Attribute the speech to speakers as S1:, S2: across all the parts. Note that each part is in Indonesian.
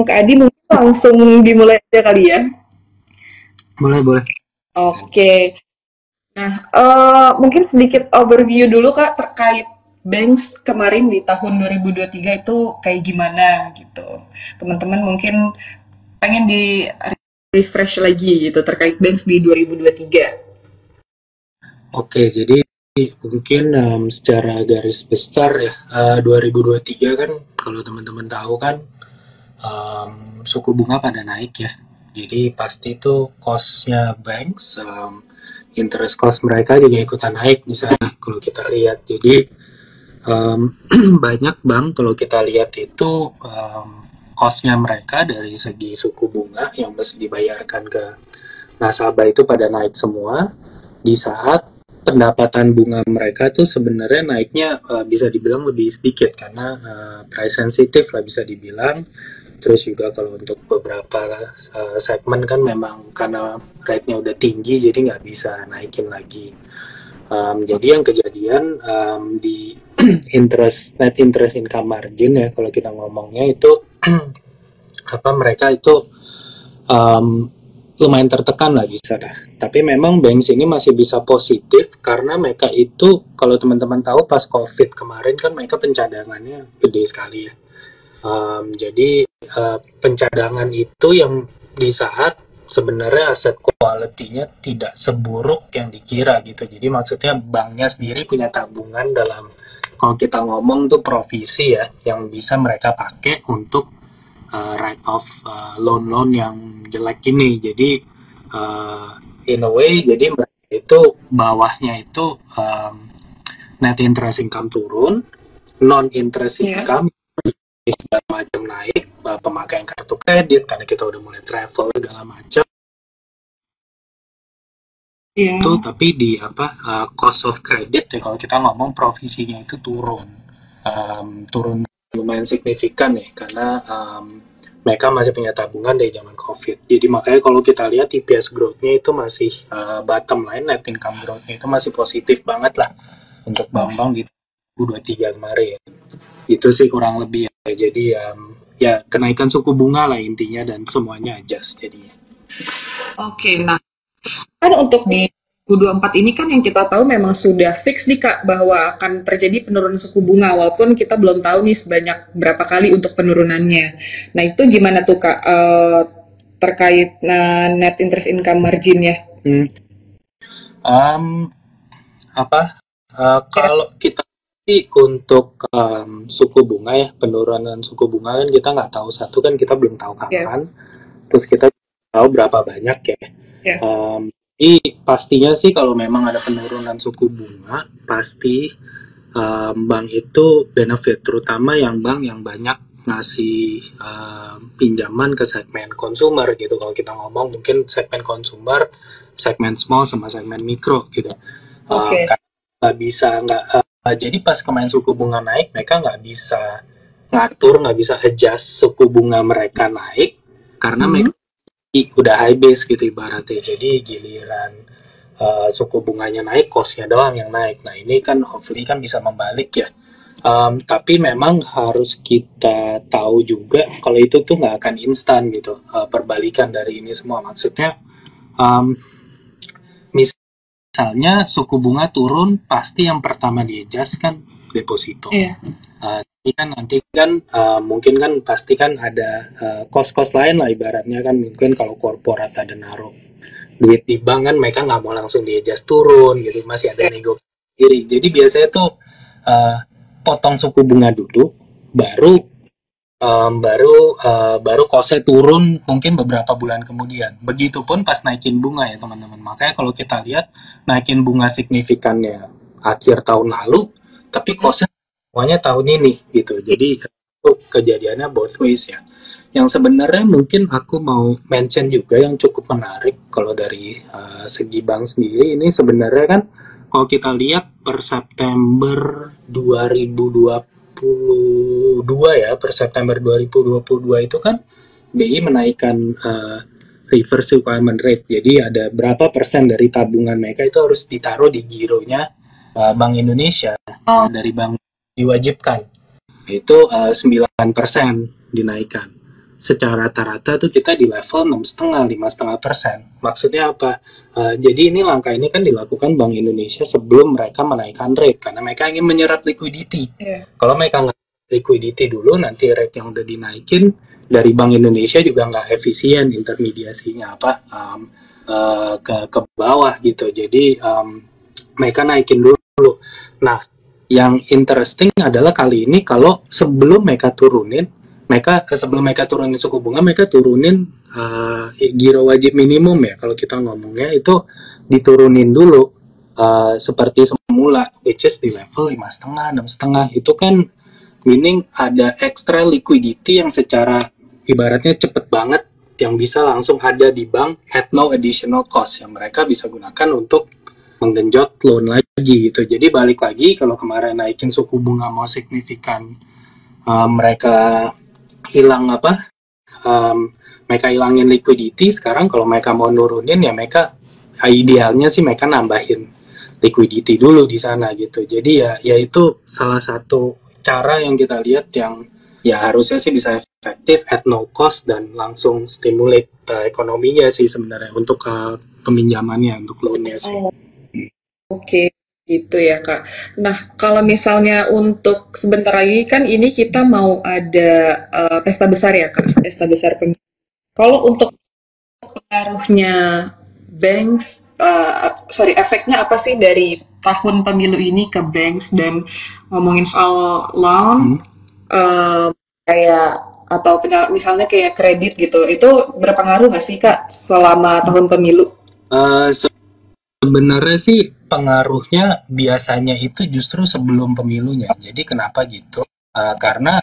S1: Kak Adi mungkin langsung dimulai aja kali ya.
S2: Boleh, boleh.
S1: Oke. Nah, mungkin sedikit overview dulu Kak terkait Banks kemarin di tahun 2023 itu kayak gimana gitu. Teman-teman mungkin pengen di refresh lagi gitu terkait Banks di 2023.
S2: Oke, jadi mungkin secara garis besar ya, 2023 kan kalau teman-teman tahu kan suku bunga pada naik ya. Jadi pasti itu cost-nya banks, interest cost mereka juga ikutan naik di sana kalau kita lihat. Jadi banyak bank kalau kita lihat itu cost-nya mereka dari segi suku bunga yang mesti dibayarkan ke nasabah itu pada naik semua di saat pendapatan bunga mereka tuh sebenarnya naiknya bisa dibilang lebih sedikit karena price sensitive lah bisa dibilang. Terus juga kalau untuk beberapa segmen kan memang karena rate-nya udah tinggi jadi nggak bisa naikin lagi. Jadi yang kejadian di net interest income margin ya kalau kita ngomongnya itu apa mereka itu um, lumayan tertekan lah di sana. Tapi memang banks ini masih bisa positif karena mereka itu kalau teman-teman tahu pas COVID kemarin kan mereka pencadangannya gede sekali ya. Jadi pencadangan itu yang di saat sebenarnya aset quality-nya tidak seburuk yang dikira gitu. Jadi maksudnya banknya sendiri punya tabungan dalam kalau kita ngomong tuh provisi ya yang bisa mereka pakai untuk write off loan-loan yang jelek ini. Jadi uh, in a way jadi mereka itu bawahnya itu net interest income turun, non interest
S1: Ya.
S2: income segala macam naik, pemakaian kartu kredit karena kita udah mulai travel segala macam itu
S1: Iya.
S2: tapi di apa cost of credit ya kalau kita ngomong provisinya itu turun. Turun lumayan signifikan ya karena mereka masih punya tabungan dari zaman COVID. Jadi makanya kalau kita lihat EPS growth-nya itu masih bottom line net income growth-nya itu masih positif banget lah untuk bank-bank di 2023 kemarin. Itu sih kurang lebih ya. Jadi ya kenaikan suku bunga lah intinya dan semuanya adjust jadinya.
S1: Oke, nah kan untuk di 2024 ini kan yang kita tahu memang sudah fix nih Kak bahwa akan terjadi penurunan suku bunga walaupun kita belum tahu nih sebanyak berapa kali untuk penurunannya. Nah itu gimana tuh Kak terkait net interest income margin ya?
S2: Hmm. Um, apa kalau kita untuk suku bunga ya penurunan suku bunga kan kita nggak tahu satu kan kita belum tahu
S1: Ya,
S2: kapan terus kita tahu berapa banyak ya.
S1: ya,
S2: Jadi pastinya sih kalau memang ada penurunan suku bunga pasti bank itu benefit terutama yang bank yang banyak ngasih pinjaman ke segmen konsumer gitu kalau kita ngomong mungkin segmen konsumer segmen small sama segmen mikro gitu.
S1: oke.
S2: Karena nggak bisa nggak jadi pas kemarin suku bunga naik mereka nggak bisa ngatur nggak bisa adjust suku bunga mereka naik karena
S1: Hmm.
S2: mereka udah high base gitu ibaratnya jadi giliran suku bunganya naik costnya doang yang naik nah ini kan hopefully kan bisa membalik ya. Tapi memang harus kita tahu juga kalau itu tuh nggak akan instan gitu perbalikan dari ini semua maksudnya um, misalnya suku bunga turun pasti yang pertama di adjust kan deposito.
S1: Iya.
S2: Tapi kan nanti kan mungkin kan pasti kan ada kos-kos lain lah ibaratnya kan mungkin kalau korporat ada naruh duit di bank kan mereka nggak mau langsung di adjust turun gitu masih ada nego sendiri. Jadi biasanya tuh uh, potong suku bunga dulu baru baru kosnya turun mungkin beberapa bulan kemudian. Begitupun pas naikin bunga ya teman-teman. Makanya kalau kita lihat naikin bunga signifikannya akhir tahun lalu, tapi kosnya semuanya tahun ini gitu. Jadi itu kejadiannya both ways ya. Yang sebenarnya mungkin aku mau mention juga yang cukup menarik kalau dari segi bank sendiri ini sebenarnya kan kalau kita lihat per September 2022 ya per September 2022 itu kan BI menaikkan reverse requirement rate jadi ada berapa persen dari tabungan mereka itu harus ditaruh di gironya Bank Indonesia
S1: Oh,
S2: dari bank diwajibkan itu 9%. dinaikkan. Secara rata-rata tuh kita di level 6,5–5,5%. Maksudnya apa? Jadi ini langkah ini kan dilakukan Bank Indonesia sebelum mereka menaikkan rate karena mereka ingin menyerap liquidity. Kalau mereka nggak liquidity dulu, nanti rate yang udah dinaikin dari Bank Indonesia juga nggak efisien intermediasinya ke bawah gitu. Jadi mereka naikin dulu. Nah, yang interesting adalah kali ini kalau sebelum mereka turunin suku bunga, mereka turunin giro wajib minimum ya. Kalau kita ngomongnya itu diturunin dulu seperti semula, which is di level 5,5–6,5. Itu kan meaning ada extra liquidity yang secara ibaratnya cepet banget, yang bisa langsung ada di bank at no additional cost, yang mereka bisa gunakan untuk menggenjot loan lagi gitu. Jadi balik lagi, kalau kemarin naikin suku bunga mau signifikan, mereka mereka hilangin liquidity. Sekarang kalau mereka mau nurunin ya mereka idealnya sih mereka nambahin liquidity dulu di sana gitu. Jadi ya itu salah satu cara yang kita lihat yang ya harusnya sih bisa efektif at no cost dan langsung stimulate ekonominya sih sebenarnya untuk peminjamannya, untuk loannya sih.
S1: Oke, gitu ya Kak. Nah, kalau misalnya untuk sebentar lagi kan ini kita mau ada pesta besar ya Kak, pesta besar pemilu. Kalau untuk pengaruhnya banks, efeknya apa sih dari tahun pemilu ini ke banks, dan ngomongin soal loan, kayak atau misalnya kayak kredit gitu, itu berpengaruh nggak sih Kak selama tahun pemilu?
S2: Sebenarnya sih pengaruhnya biasanya itu justru sebelum pemilunya. Jadi kenapa gitu? Karena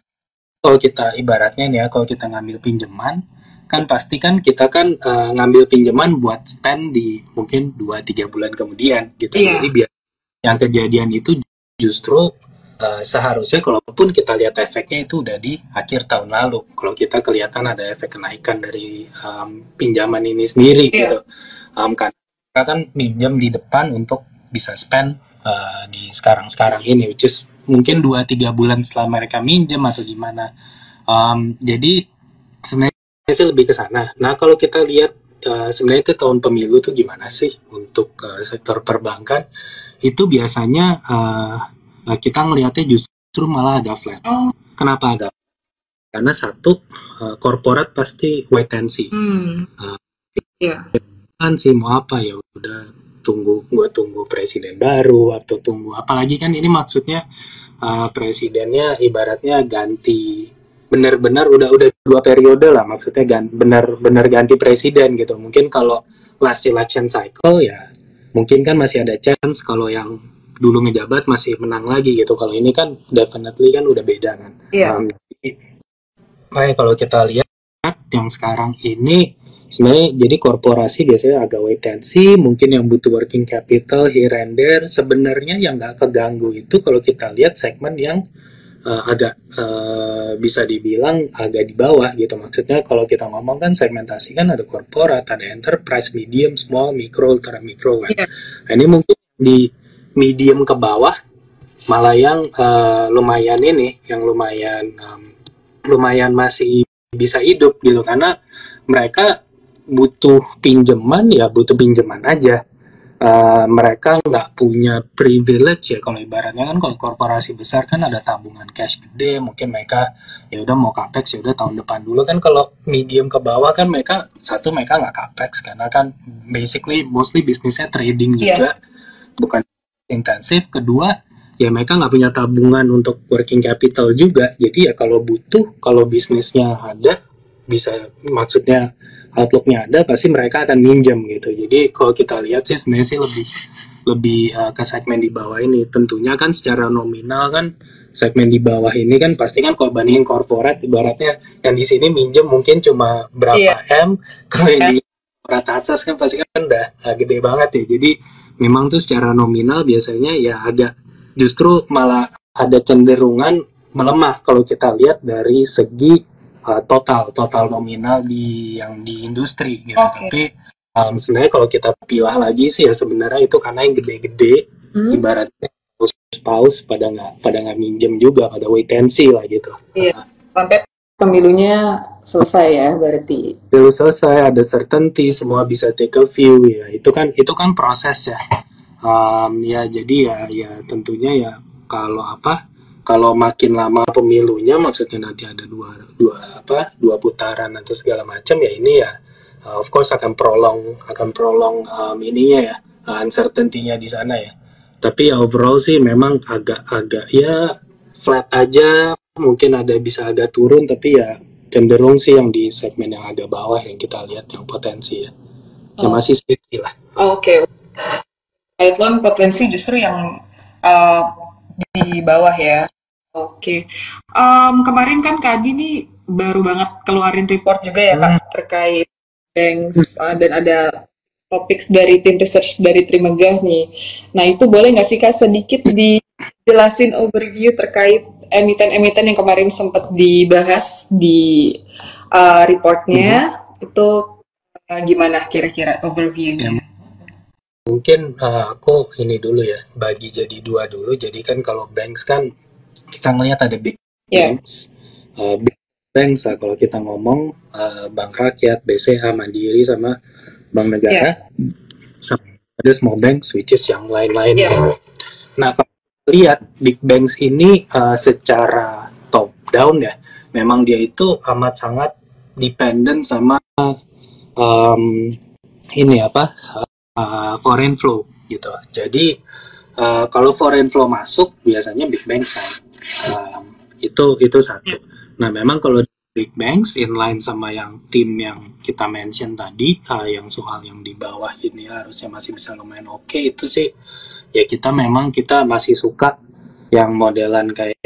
S2: kalau kita ibaratnya nih ya, kalau kita ngambil pinjaman, kan pasti kan kita kan ngambil pinjaman buat spend di mungkin 2-3 bulan kemudian gitu. Jadi biar yang kejadian itu justru seharusnya kalaupun kita lihat efeknya itu udah di akhir tahun lalu. Kalau kita kelihatan ada efek kenaikan dari pinjaman ini sendiri gitu. Karena kita kan minjem di depan untuk bisa spend di sekarang ini, which is mungkin 2-3 bulan setelah mereka minjem atau gimana. Jadi sebenarnya sih lebih ke sana. Nah, kalau kita lihat sebenarnya itu tahun pemilu tuh gimana sih untuk sektor perbankan, itu biasanya kita ngelihatnya justru malah agak flat. Kenapa agak? Karena satu, korporat pasti wait and see. Kan sih mau apa ya udah tunggu presiden baru atau tunggu apalagi kan ini maksudnya presidennya ibaratnya ganti benar-benar udah 2 periode lah, maksudnya benar-benar ganti presiden gitu. Mungkin kalau last election cycle ya mungkin kan masih ada chance kalau yang dulu ngejabat masih menang lagi gitu. Kalau ini kan definitely kan udah beda kan. Makanya kalau kita lihat yang sekarang ini sebenarnya jadi korporasi biasanya agak wait and see, mungkin yang butuh working capital here and there. Sebenarnya yang nggak keganggu itu kalau kita lihat segmen yang agak bisa dibilang agak di bawah gitu. Maksudnya kalau kita ngomong kan segmentasi kan ada korporat, ada enterprise, medium, small, micro, ultra micro kan. Nah, ini mungkin di medium ke bawah malah yang lumayan masih bisa hidup gitu, karena mereka butuh pinjaman aja. Mereka nggak punya privilege ya, kalau ibaratnya kan kalau korporasi besar kan ada tabungan cash gede, mungkin mereka ya udah mau capex ya udah tahun depan dulu kan. Kalau medium ke bawah kan mereka nggak capex karena kan basically mostly bisnisnya trading juga, bukan intensif. Kedua ya mereka nggak punya tabungan untuk working capital juga, jadi ya kalau bisnisnya ada bisa, maksudnya outlooknya ada, pasti mereka akan minjem gitu. Jadi kalau kita lihat sih sebenarnya sih lebih ke segmen di bawah ini. Tentunya kan secara nominal kan segmen di bawah ini kan pasti kan kalau bandingin korporat, ibaratnya yang di sini minjem mungkin cuma berapa M, kalau yang di korporat atas kan pasti kan udah gede banget ya. Jadi memang tuh secara nominal biasanya ya agak justru malah ada cenderungan melemah kalau kita lihat dari segi total nominal di industri gitu. Tapi sebenarnya kalau kita pilah lagi sih ya sebenarnya itu karena yang gede-gede ibaratnya paus pada nggak minjem juga, pada wait and see lah gitu.
S1: Sampai pemilunya selesai ya berarti.
S2: Dulu selesai, ada certainty, semua bisa take a view ya. Itu kan proses ya. Ya jadi ya tentunya ya kalau apa kalau makin lama pemilunya maksudnya nanti ada dua putaran atau segala macam ya ini ya of course akan prolong ininya ya uncertainty-nya di sana ya. Tapi ya overall sih memang agak-agak ya flat aja, mungkin ada bisa agak turun tapi ya cenderung sih yang di segmen yang agak bawah yang kita lihat yang potensi ya. Yang
S1: Oh,
S2: masih sticky lah.
S1: oke. Triathlon potensi justru yang uh, di bawah ya. Oke. Kemarin kan Kak Adi nih baru banget keluarin report juga ya Kak terkait banks dan ada topics dari tim research dari Trimegah nih. Nah itu boleh nggak sih Kak sedikit dijelasin overview terkait emiten-emiten yang kemarin sempat dibahas di reportnya itu gimana kira-kira
S2: Ya,
S1: overviewnya?
S2: mungkin aku ini dulu ya, bagi jadi dua dulu. Jadi kan kalau banks kan kita ngelihat ada big
S1: Ya,
S2: banks, big banks lah kalau kita ngomong Bank Rakyat, BCA, Mandiri sama Bank
S1: ya,
S2: Negara, sama ada small banks which is yang lain-lain.
S1: ya.
S2: Nah kalau kita lihat big banks ini secara top down ya, memang dia itu amat sangat dependent sama um, ini apa foreign flow gitu. Jadi kalau foreign flow masuk biasanya big banks naik. Itu satu. Nah memang kalau big banks inline sama yang tim yang kita mention tadi, yang soal yang di bawah ini harusnya masih bisa lumayan oke, itu sih ya kita masih suka yang modelan kayak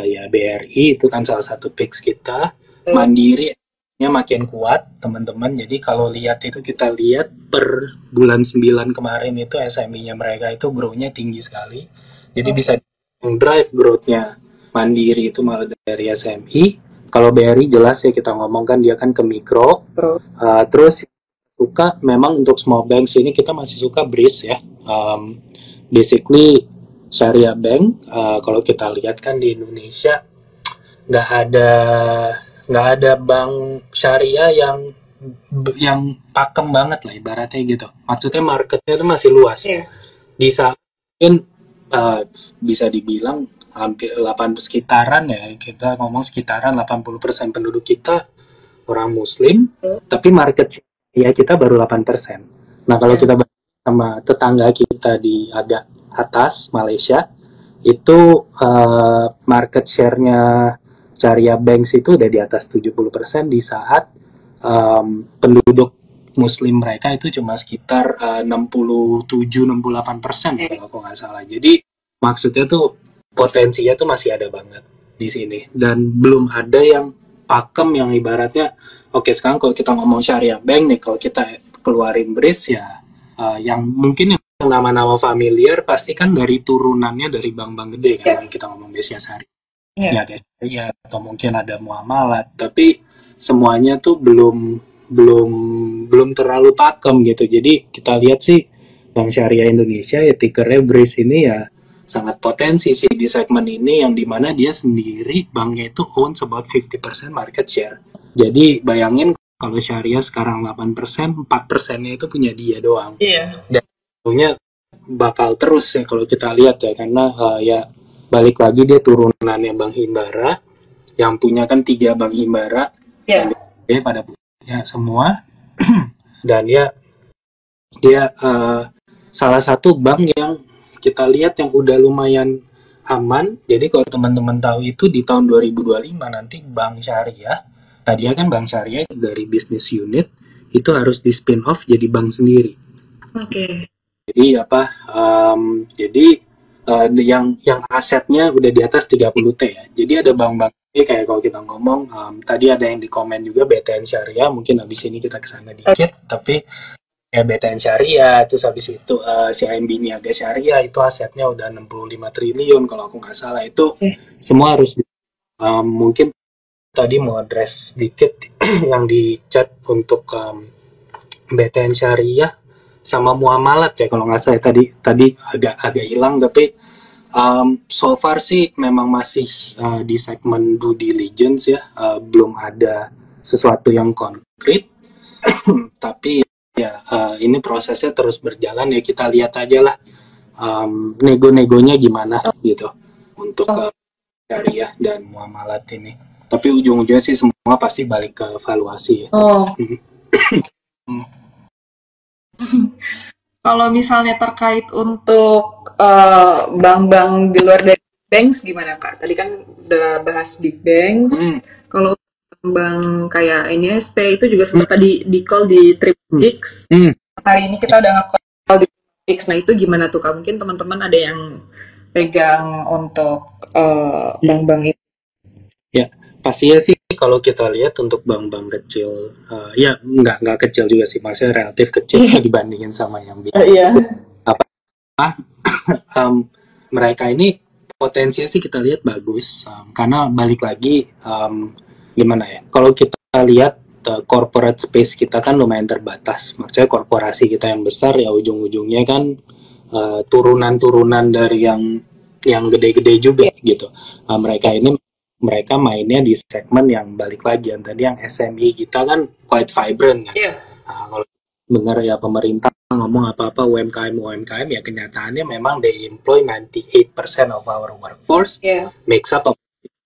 S2: ya BRI itu kan salah satu picks kita. Mandiri makin kuat teman-teman. Jadi kalau lihat itu kita lihat per bulan 9 kemarin itu SMI-nya mereka itu grow-nya tinggi sekali. Jadi bisa drive growth-nya Mandiri itu malah dari SMI. Kalau BRI jelas ya kita ngomong kan dia kan ke mikro. Terus suka memang untuk small banks ini kita masih suka BRIS ya. Basically Syariah Bank kalau kita lihat kan di Indonesia nggak ada nggak ada bank syariah yang pakem banget lah ibaratnya gitu. Maksudnya marketnya itu masih luas.
S1: Iya.
S2: Di saat mungkin bisa dibilang hampir 8 sekitaran ya kita ngomong sekitaran 80% penduduk kita orang Muslim, tapi market ya kita baru 8%. Nah kalau kita sama tetangga kita di agak atas Malaysia itu market share-nya Syariah Banks itu udah di atas 70% di saat penduduk Muslim mereka itu cuma sekitar 67-68% kalau aku nggak salah. Jadi maksudnya tuh potensinya tuh masih ada banget di sini dan belum ada yang pakem yang ibaratnya oke sekarang kalau kita ngomong Syariah Bank nih kalau kita keluarin BRIS ya yang mungkin yang nama-nama familiar pasti kan dari turunannya dari bank-bank gede kan kita ngomong Besi Syariah ya ya atau mungkin ada muamalat tapi semuanya tuh belum terlalu pakem gitu. Jadi kita lihat sih Bank Syariah Indonesia ya tickernya BRIS ini ya sangat potensi sih di segmen ini yang dimana dia sendiri banknya itu owns about 50% market share. Jadi bayangin kalau Syariah sekarang 8%, 4%-nya itu punya dia doang.
S1: Iya.
S2: Dan tentunya bakal terus ya kalau kita lihat ya karena ya balik lagi dia turunannya Bank Himbara yang punya kan 3 Bank Himbara yang pada punya semua dan ya dia salah satu bank yang kita lihat yang udah lumayan aman. Jadi kalau teman-teman tahu itu di tahun 2025 nanti Bank Syariah tadinya kan Bank Syariah dari bisnis unit itu harus di spin off jadi bank sendiri.
S1: Oke.
S2: Jadi yang asetnya udah di atas 30T ya. Jadi ada bank-bank ini kayak kalau kita ngomong tadi ada yang di komen juga BTN Syariah, mungkin habis ini kita kesana dikit, tapi ya BTN Syariah, terus habis itu CIMB Niaga Syariah itu asetnya udah 65 triliun kalau aku nggak salah itu semua harus mungkin tadi mau address dikit yang di chat untuk BTN Syariah sama muamalat ya kalau nggak salah tadi agak hilang tapi So far sih memang masih di segmen due diligence ya, belum ada sesuatu yang konkret. Tapi ya ini prosesnya terus berjalan ya, kita lihat aja lah nego-negonya gimana gitu untuk syariah dan muamalat ini. Tapi ujung-ujungnya sih semua pasti balik ke valuasi ya.
S1: Kalau misalnya terkait untuk bank-bank di luar dari banks gimana Kak? Tadi kan udah bahas big banks. Kalau bank kayak NISP itu juga sempat tadi di call di Triple X. Hari ini kita udah nge-call di Triple X. Nah itu gimana tuh Kak? Mungkin teman-teman ada yang pegang untuk bank-bank itu.
S2: Ya, pastinya sih kalau kita lihat untuk bank-bank kecil, ya nggak kecil juga sih, maksudnya relatif kecil dibandingin sama yang biasa. Mereka ini potensinya sih kita lihat bagus, karena balik lagi gimana ya? Kalau kita lihat corporate space kita kan lumayan terbatas, maksudnya korporasi kita yang besar ya ujung-ujungnya kan turunan-turunan dari yang gede-gede juga gitu. Mereka mainnya di segmen yang balik lagi yang tadi yang SME kita kan quite vibrant kan. Kalau benar ya pemerintah ngomong apa-apa UMKM ya kenyataannya memang they employ 98% of our workforce, makes up of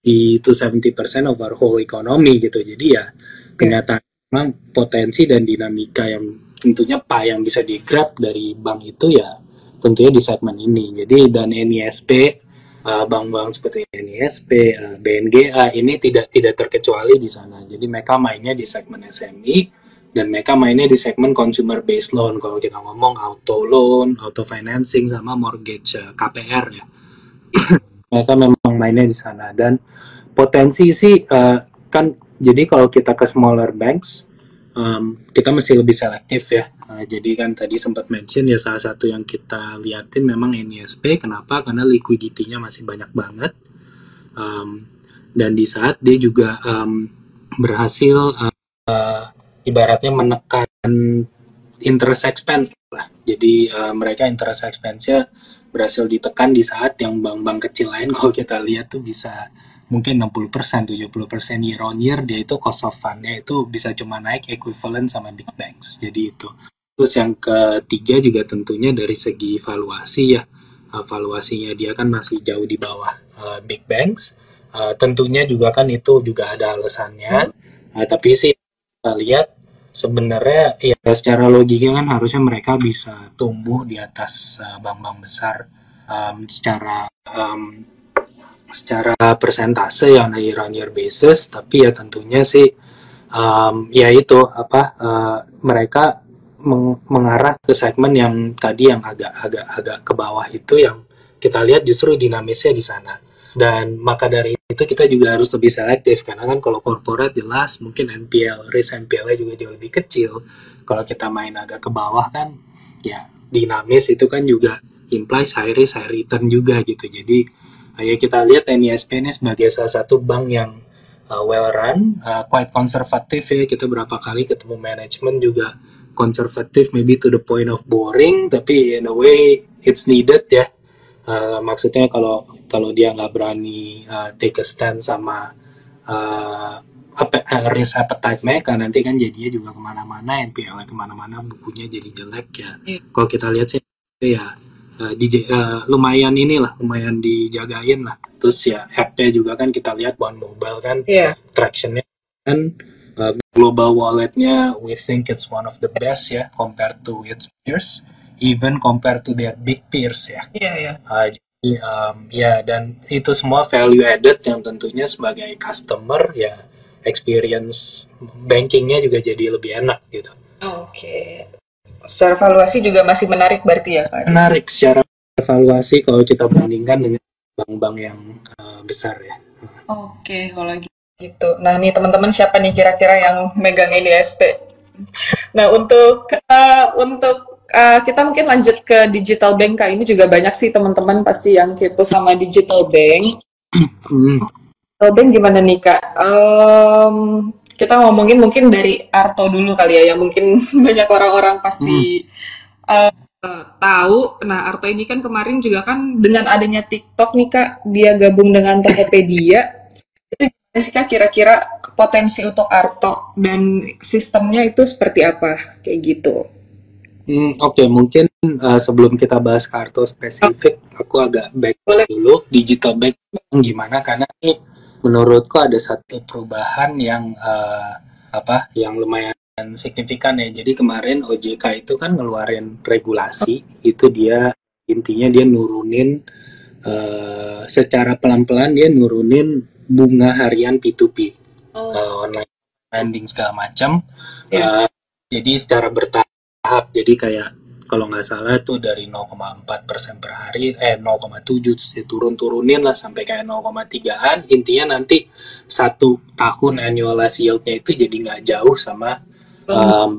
S2: 70% of our whole economy gitu. Jadi ya kenyataan memang potensi dan dinamika yang tentunya yang bisa digrab dari bank itu ya tentunya di segmen ini. Jadi dan NISP, bank-bank seperti NISP, BNGA ini tidak terkecuali di sana. Jadi mereka mainnya di segmen SME dan mereka mainnya di segmen consumer based loan. Kalau kita ngomong auto loan, auto financing sama mortgage KPR ya. Mereka memang mainnya di sana dan potensi sih kan jadi kalau kita ke smaller banks kita mesti lebih selektif ya. Jadi kan tadi sempat mention ya salah satu yang kita liatin memang NISP. Kenapa? Karena liquidity-nya masih banyak banget. Dan di saat dia juga berhasil ibaratnya menekan interest expense lah. Jadi mereka interest expense-nya berhasil ditekan di saat yang bank-bank kecil lain kalau kita lihat tuh bisa mungkin 60%, 70% year on year dia itu cost of fund-nya itu bisa cuma naik equivalent sama big banks. Jadi itu. Terus yang ketiga juga tentunya dari segi valuasi ya. Valuasinya dia kan masih jauh di bawah big banks. Tentunya juga kan itu juga ada alasannya. Tapi sih kita lihat sebenarnya ya secara logika kan harusnya mereka bisa tumbuh di atas bank-bank besar secara persentase yang year on year basis. Tapi ya tentunya sih ya itu mereka mengarah ke segmen yang tadi yang agak ke bawah itu yang kita lihat justru dinamisnya di sana. Dan maka dari itu kita juga harus lebih selektif karena kan kalau corporate jelas mungkin risk NPL-nya juga jauh lebih kecil. Kalau kita main agak ke bawah kan ya dinamis itu kan juga implies high risk high return juga gitu. Jadi ya kita lihat NISP ini sebagai salah satu bank yang well run, quite konservatif ya. Kita berapa kali ketemu manajemen juga konservatif, maybe to the point of boring, tapi in a way it's needed ya. Maksudnya kalau dia nggak berani take a stand sama risk appetite mereka, nanti kan jadinya juga kemana-mana, NPL kemana-mana, bukunya jadi jelek ya. Kalau kita lihat sih ya lumayan dijagain lah. Terus ya app-nya juga kan kita lihat One Mobile kan tractionnya kan global walletnya we think it's one of the best ya compared to its peers, even compared to their big peers ya. Jadi ya dan itu semua value added yang tentunya sebagai customer ya experience bankingnya juga jadi lebih enak gitu.
S1: Oke. Secara valuasi juga masih menarik berarti ya Kak?
S2: Menarik secara valuasi kalau kita bandingkan dengan bank-bank yang besar ya.
S1: Oke, kalau gitu. Nah nih teman-teman siapa nih kira-kira yang megang NISP? Nah untuk kita mungkin lanjut ke digital bank Kak. Ini juga banyak sih teman-teman pasti yang kepo sama digital bank. Digital bank gimana nih Kak? Kita ngomongin mungkin dari Arto dulu kali ya, yang mungkin banyak orang-orang pasti Tahu. Nah, Arto ini kan kemarin juga kan dengan adanya TikTok nih Kak, dia gabung dengan Tokopedia. Itu gimana sih Kak kira-kira potensi untuk Arto dan sistemnya itu seperti apa? Kayak gitu.
S2: Oke, mungkin sebelum kita bahas kartu
S1: Oh,
S2: spesifik, aku agak back
S1: boleh.
S2: dulu digital bank gimana karena ini menurutku ada satu perubahan yang yang lumayan signifikan ya. Jadi kemarin OJK itu kan ngeluarin regulasi, itu dia intinya dia nurunin secara pelan-pelan dia nurunin bunga harian P2P,
S1: Oh,
S2: online lending segala macam.
S1: ya.
S2: Jadi secara bertahap, jadi kayak kalau nggak salah tuh dari 0,4% per hari, 0,7 terus diturun-turunin lah sampai kayak 0,3-an. Intinya nanti 1 tahun annualized yield-nya itu jadi nggak jauh sama
S1: Oh,
S2: um,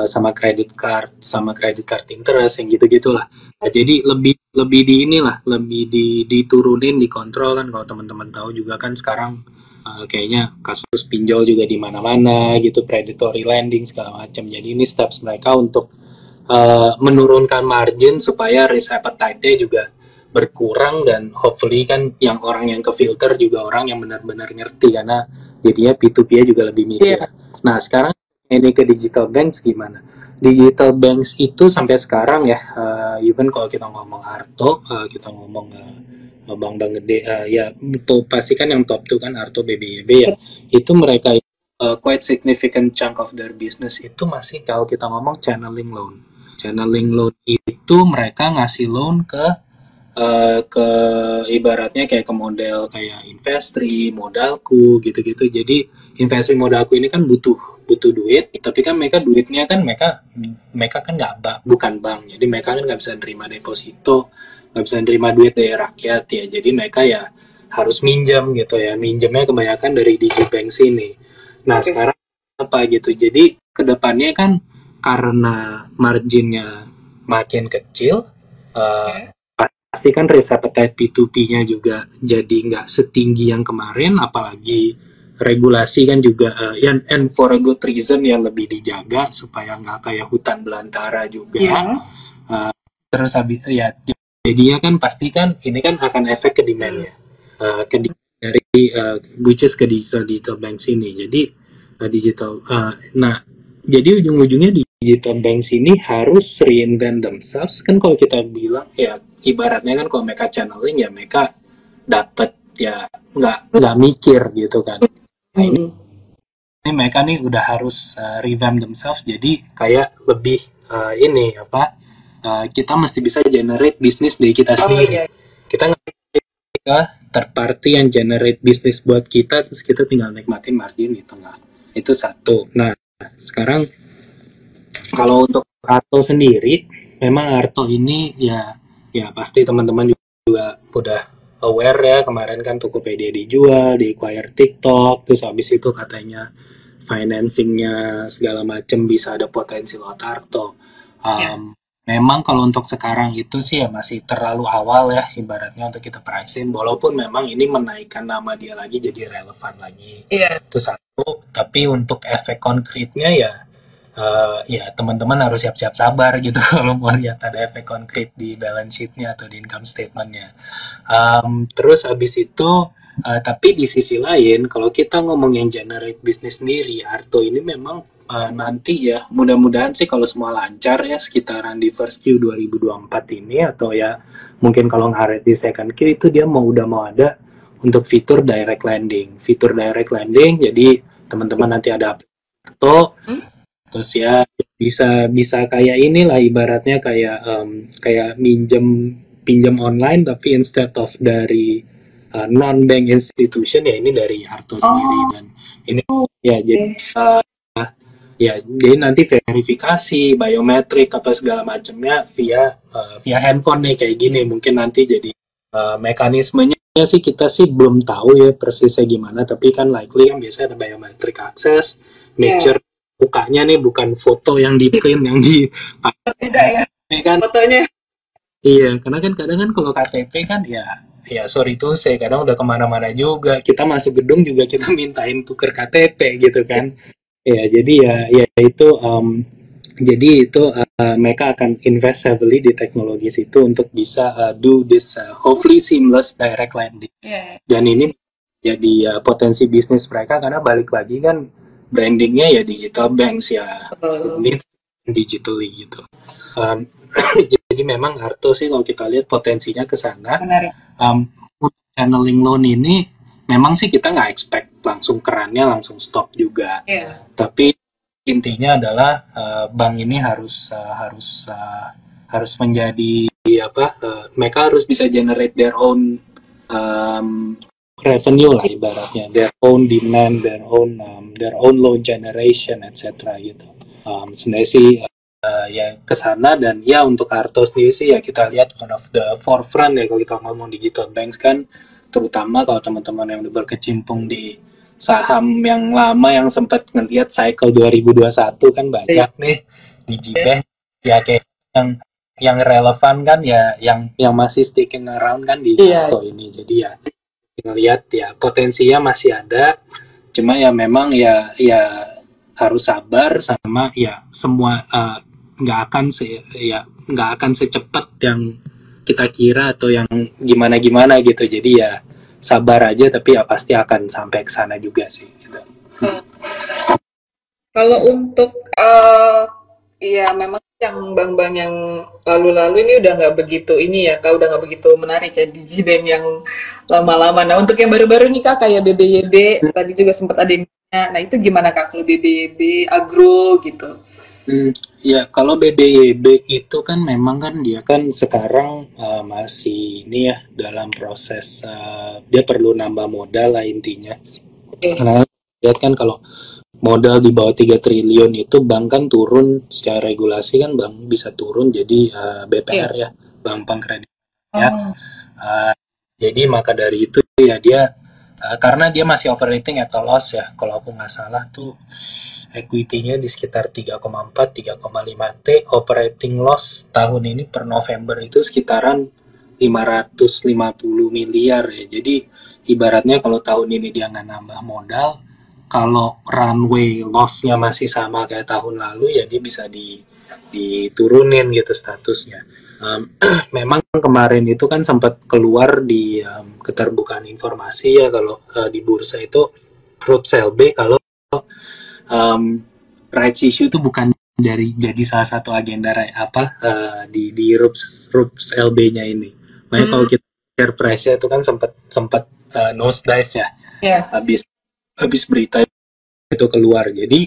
S2: sama credit card interest yang gitu-gitulah. Nah, jadi lebih lebih di inilah, lebih diturunin, dikontrol kan kalau teman-teman tahu juga kan sekarang kayaknya kasus pinjol juga di mana-mana gitu, predatory lending segala macam. Jadi ini steps mereka untuk menurunkan margin supaya risk appetite-nya juga berkurang dan hopefully kan yang orang yang ke filter juga orang yang benar-benar ngerti karena jadinya P2P juga lebih mikir.
S1: iya.
S2: Nah sekarang ini ke digital banks gimana? Digital banks itu sampai sekarang ya, even kalau kita ngomong Arto, kita ngomong bank-bank gede, ya itu pasti kan yang top tuh kan Arto, BBYB ya. Itu mereka quite significant chunk of their business itu masih kalau kita ngomong channeling loan. Channeling loan itu mereka ngasih loan ke ibaratnya kayak ke model kayak Investri, modalku gitu-gitu. Jadi Investri modalku ini kan butuh butuh duit, tapi kan mereka duitnya kan mereka mereka kan nggak bukan bank, jadi mereka kan nggak bisa nerima deposito, nggak bisa nerima duit dari rakyat ya. Jadi mereka ya harus minjam gitu ya. Minjamnya kebanyakan dari digibank sini. Nah
S1: Oke.
S2: sekarang apa gitu? Jadi kedepannya kan karena marginnya makin kecil, uh,
S1: Oke.
S2: pasti kan risk appetite P2P-nya juga jadi nggak setinggi yang kemarin, apalagi regulasi kan juga and for a good reason yang lebih dijaga supaya nggak kayak hutan belantara juga.
S1: Iya.
S2: Terus habis ya jadinya kan pasti kan ini kan akan efek ke
S1: Hmm.
S2: demand-nya. Ke dari which is ke digital bank sini. Jadi digital nah jadi ujung-ujungnya digital bank sini harus reinvent themselves kan kalau kita bilang ya ibaratnya kan kalau mereka channeling ya mereka dapat ya nggak mikir gitu kan. Nah
S1: Hmm.
S2: ini mereka nih udah harus revamp themselves jadi kayak lebih ini apa kita mesti bisa generate bisnis dari kita
S1: Oh
S2: sendiri.
S1: iya.
S2: Kita nggak ke third party yang generate bisnis buat kita terus kita tinggal nikmatin margin di tengah. Itu satu. Nah sekarang kalau untuk Arto sendiri memang Arto ini ya pasti teman-teman juga udah aware ya kemarin kan Tokopedia dijual, di acquire TikTok, terus habis itu katanya financingnya segala macam bisa ada potensi lot Arto.
S1: Ya.
S2: Memang kalau untuk sekarang itu sih ya masih terlalu awal ya ibaratnya untuk kita pricing walaupun memang ini menaikkan nama dia lagi jadi relevan lagi.
S1: Iya.
S2: Itu satu, tapi untuk efek konkretnya ya teman-teman harus siap-siap sabar gitu kalau mau lihat ada efek konkret di balance sheet-nya atau di income statement-nya. Terus habis itu tapi di sisi lain kalau kita ngomong yang generate bisnis sendiri, Arto ini memang nanti ya mudah-mudahan sih kalau semua lancar ya sekitaran di first Q 2024 ini atau ya mungkin kalau ngaret di second Q itu dia udah mau ada untuk fitur direct lending. Fitur direct lending jadi teman-teman nanti ada Arto
S1: Hmm?
S2: terus ya bisa bisa kayak inilah ibaratnya kayak minjem pinjam online tapi instead of dari non bank institution ya ini dari Arto sendiri
S1: Oh,
S2: dan ini ya jadi
S1: oke.
S2: ya jadi nanti verifikasi biometrik apa segala macamnya via handphone nih kayak gini mungkin nanti jadi mekanismenya sih kita sih belum tahu ya persisnya gimana tapi kan likely kan biasanya ada biometric access make
S1: Ya.
S2: sure mukanya nih bukan foto yang di print yang dipakai
S1: Beda ya
S2: kan.
S1: fotonya.
S2: Iya karena kan kadang kan kalau KTP kan ya sorry tuh saya kadang udah kemana-mana juga kita masuk gedung juga kita mintain tuker KTP gitu kan ya jadi ya itu Jadi itu mereka akan invest heavily di teknologi situ untuk bisa do this hopefully seamless direct lending.
S1: Yeah.
S2: Dan ini jadi potensi bisnis mereka karena balik lagi kan brandingnya ya digital banks ya, it needs digitally gitu. Jadi memang Arto sih kalau kita lihat potensinya ke sana.
S1: Menarik.
S2: Channeling loan ini memang sih kita nggak expect langsung kerannya langsung stop juga.
S1: Yeah.
S2: Tapi intinya adalah bank ini harus menjadi mereka harus bisa generate their own revenue lah ibaratnya, their own demand, their own loan generation, etc. gitu. Sebenarnya sih ya ke sana, dan ya untuk Arto sendiri sih ya kita lihat one of the forefront ya kalau kita ngomong digital banks kan, terutama kalau teman-teman yang udah berkecimpung di saham yang lama yang sempat ngeliat cycle 2021 kan banyak nih di Gbank ya, kayak yang relevan kan ya, yang masih sticking around kan di Arto ini. Jadi ya ngelihat ya potensinya masih ada, cuma ya memang ya harus sabar sama ya semua nggak akan secepat yang kita kira atau yang gimana gitu. Jadi ya sabar aja, tapi ya pasti akan sampai ke sana juga sih gitu.
S1: Kalau untuk ya memang yang bank-bank yang lalu-lalu ini udah nggak begitu ini ya Kak, udah nggak begitu menarik ya di Gbank yang lama-lama. Nah untuk yang baru-baru nih Kak kayak BBYB tadi juga sempat ada yang nanya. Nah itu gimana Kak kalau BBYB Agro gitu?
S2: Ya kalau BBYB itu kan memang kan dia kan sekarang masih ini ya dalam proses dia perlu nambah modal lah intinya. Karena lihat kan kalau modal di bawah 3 triliun itu bank kan turun secara regulasi kan, bank bisa turun jadi BPR ya, bank kredit ya. Jadi maka dari itu ya dia karena dia masih operating atau loss ya, kalau aku nggak salah tuh equity-nya di sekitar 3,4 3,5 T, operating loss tahun ini per November itu sekitaran 550 miliar ya. Jadi ibaratnya kalau tahun ini dia nggak nambah modal, kalau runway loss-nya masih sama kayak tahun lalu ya dia bisa diturunin gitu statusnya. Memang kemarin itu kan sempat keluar di keterbukaan informasi ya kalau di bursa itu Rups LB kalau rights issue itu bukan jadi salah satu agenda di Rups LB-nya ini. Makanya kalau kita share price-nya itu kan sempat nosedive ya. Habis berita itu keluar. Jadi